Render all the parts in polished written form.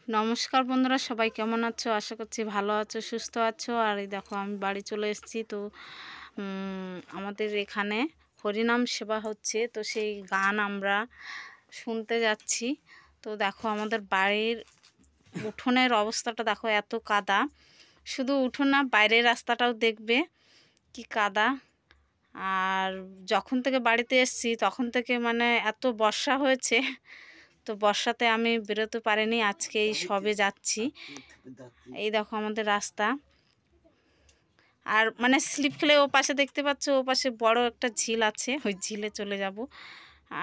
নমস্কার বন্ধুরা, সবাই কেমন আছো? আশা করছি ভালো আছো, সুস্থ আছো। আর এই দেখো আমি বাড়ি চলে এসেছি। তো আমাদের এখানে হরিনাম সেবা হচ্ছে, তো সেই গান আমরা শুনতে যাচ্ছি। তো দেখো আমাদের বাড়ির উঠোনের অবস্থাটা দেখো, এত কাদা। শুধু উঠোন না, বাইরের রাস্তাটাও দেখবে কি কাদা। আর যখন থেকে বাড়িতে এসেছি তখন থেকে মানে এত বর্ষা হয়েছে, তো বর্ষাতে আমি বেরোতে পারিনি, আজকে এই সবে যাচ্ছি। এই দেখো আমাদের রাস্তা। আর মানে স্লিপ খেলে ও পাশে দেখতে পাচ্ছ, ও পাশে বড় একটা ঝিল আছে, ওই ঝিলে চলে যাব।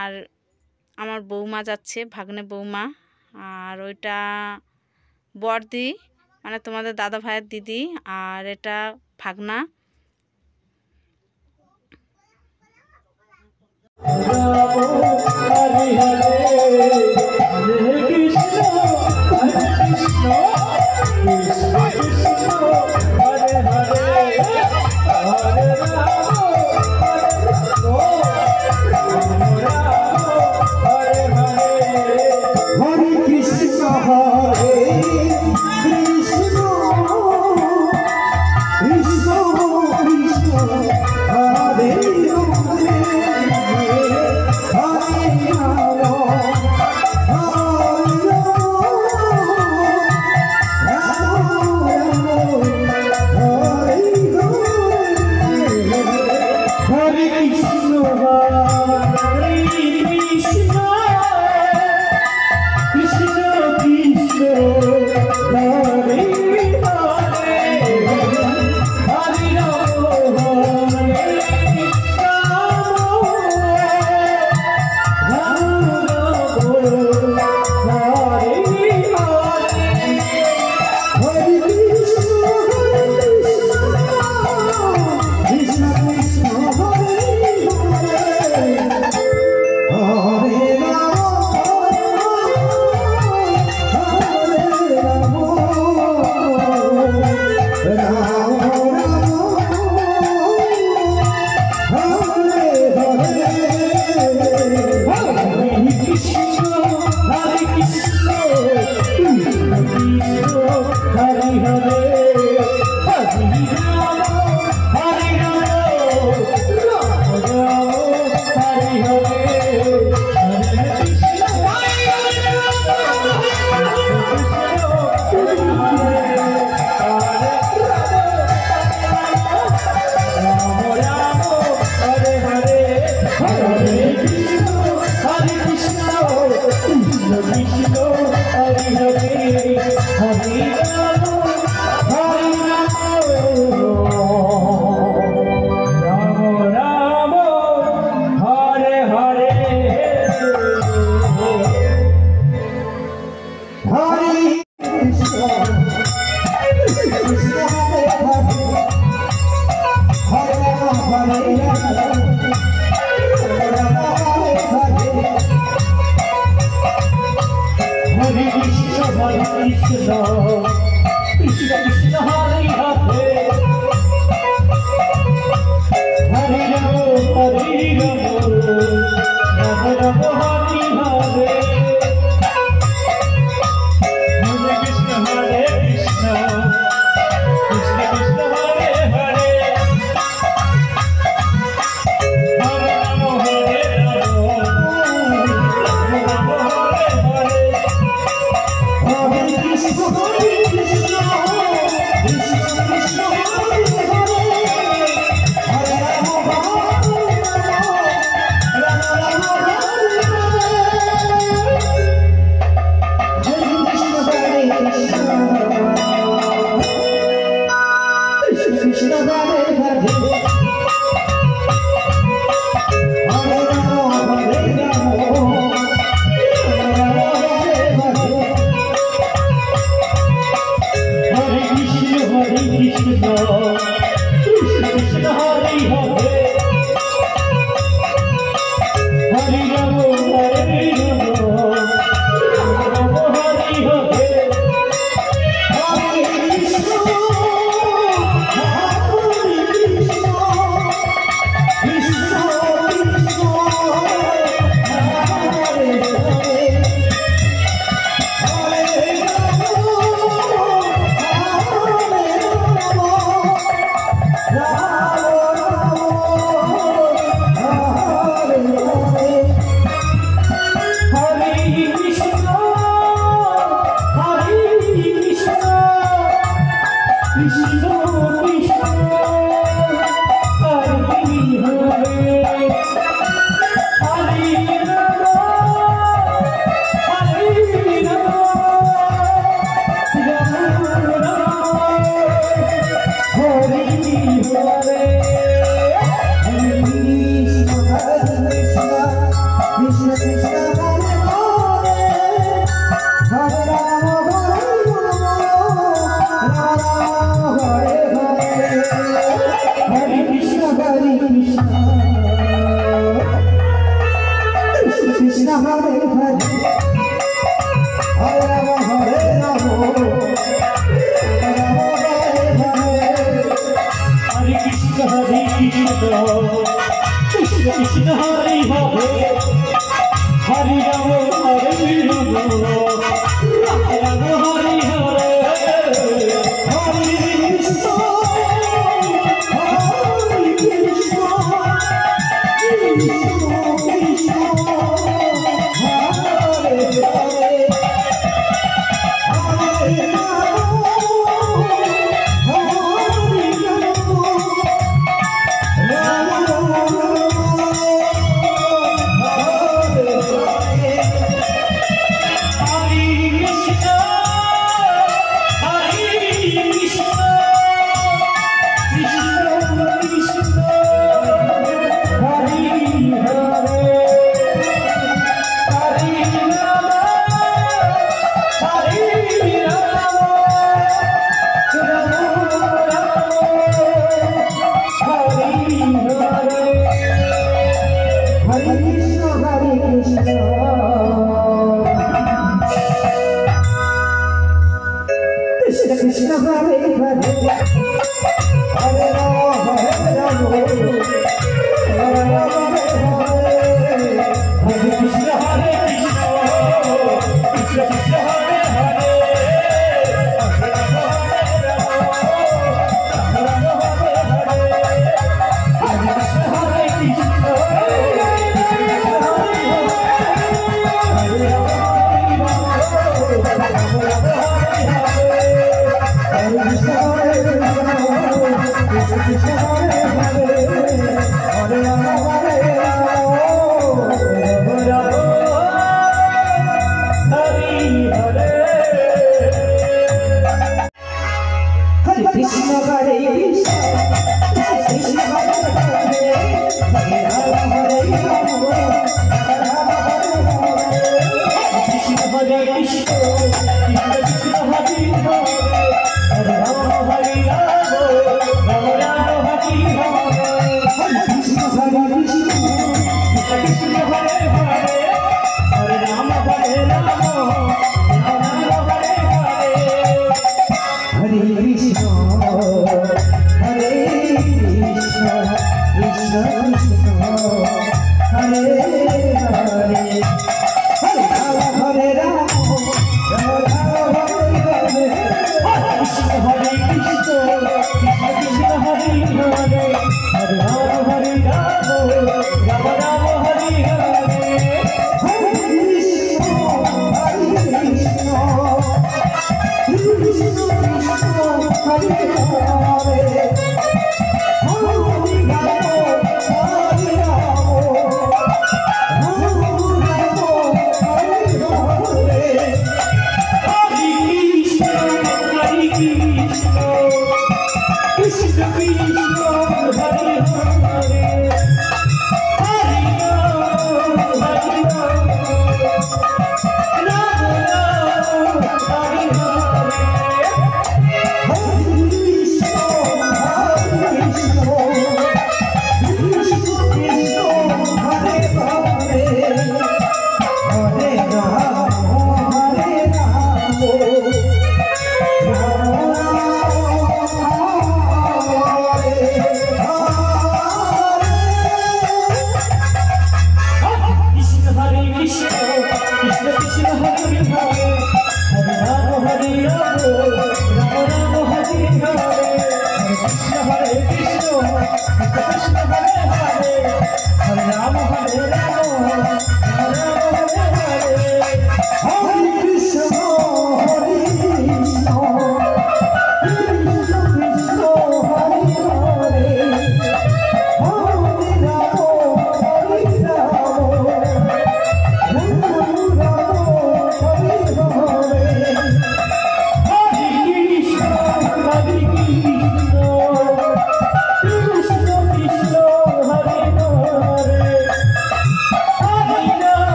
আর আমার বৌমা যাচ্ছে, ভাগ্নে বৌমা। আর ওইটা বড়দি, মানে তোমাদের দাদা ভাইয়ের দিদি। আর এটা ভাগনা।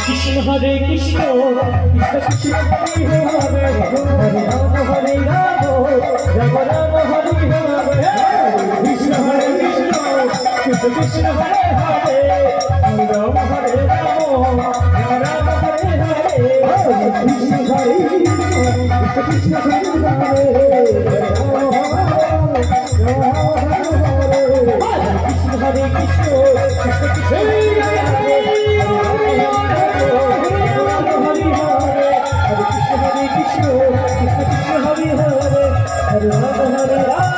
কৃষ্ণ হরে কৃষ্ণ কৃষ্ণ কৃষ্ণ হরে হরে হরে রাম হরে রাম রাম রাম হরে হরে কৃষ্ণ হরে কৃষ্ণ কৃষ্ণ কৃষ্ণ হরে হরে হরে রাম হরে রাম রাম রাম হরে হরে কৃষ্ণ হরে Krishna Krishna Hare Hare Hare Krishna Krishna Krishna Hare Rama, Hare Rama,